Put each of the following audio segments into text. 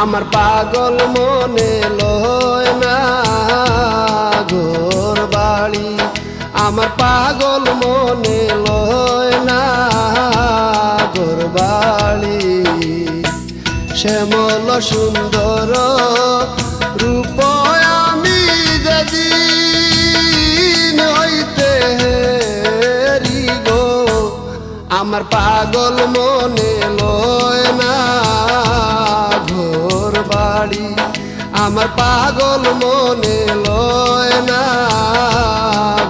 আমার পাগল মনে লয় না ঘর বাড়ি, আমার পাগল মনে লয় না ঘর বাড়ি। শ্যামল সুন্দর রূপ আমি যেদিন হইতে হেরি গো, আমার পাগল মনে লয় না ঘর বাড়ি, আমার পাগল মনে লয় না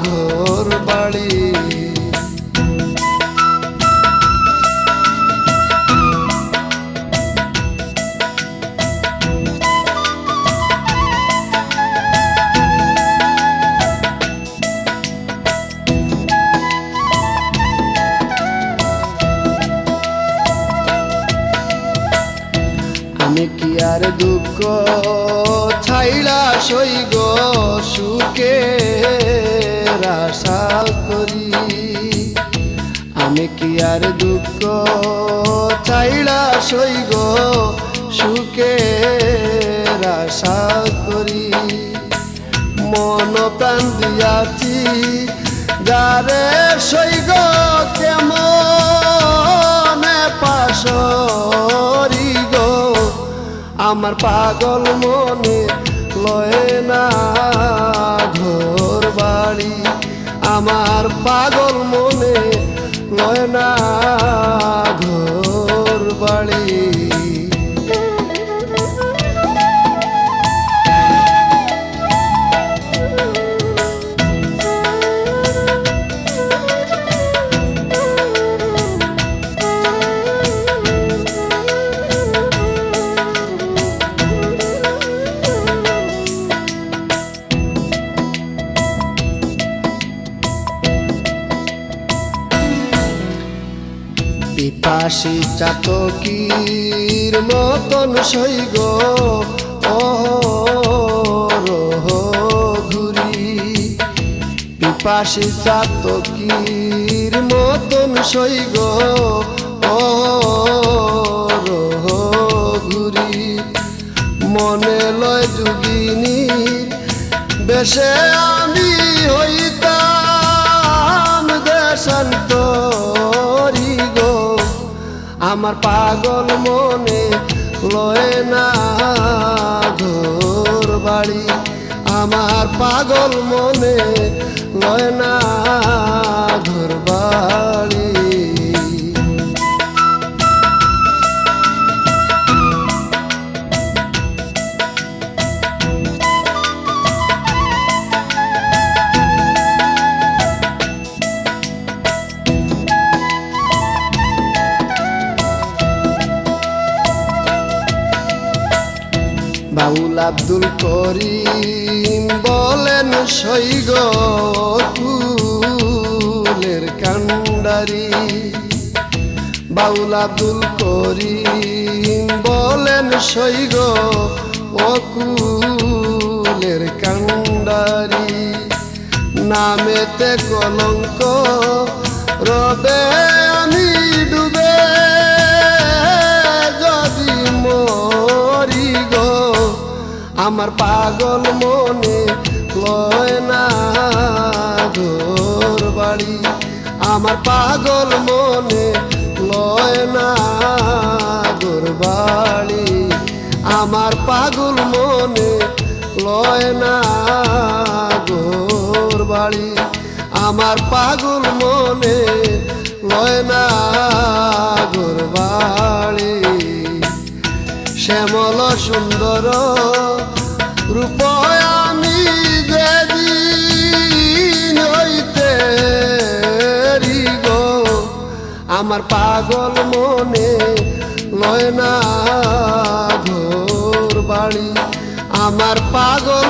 ঘর বাড়ি। আমি কি আর দুঃখ ছাইড়া সইগ সুখের আশা করি, আমি কি আর দুঃখ ছাইড়া সইগ সুখের আশা করি। মন প্রাণ দিয়াছি যারে সইগ কেমন পাশরি গো, আমার পাগল মনে লয় না ঘর বাড়ি, আমার পাগল মনে লয় না ঘর বাড়ি। পিপাসী চাতকীর মতন সইগ অহরহ ঘুরি, পিপাসী চাতকীর মতন সইগ অহরহ ঘুরি। মনে লয় যোগিনীর বেশে আমি হইতাম দেশান্তরী গো, আমার পাগল মনে লয় না ঘর বাড়ি, আমার পাগল মনে লয় না ঘর বাড়ি। বাউল আব্দুল করিম বলেন সইগ কুলের কান্ডারি, বাউল আব্দুল করিম বলেন সইগ অকুলের কান্ডারি। নামেতে কলঙ্ক রবে আমি ডুবে যদি মরি গো, আমার পাগল মনে লয় না ঘর বাড়ি, আমার পাগল মনে লয় না ঘর বাড়ি, আমার পাগল মনে লয় না ঘর বাড়ি, আমার পাগল মনে লয় না ঘর বাড়ি। শ্যামল সুন্দর রূপ আমি যেদিন হইতে গো, আমার পাগল মনে লয় না ঘর বাড়ি, আমার পাগল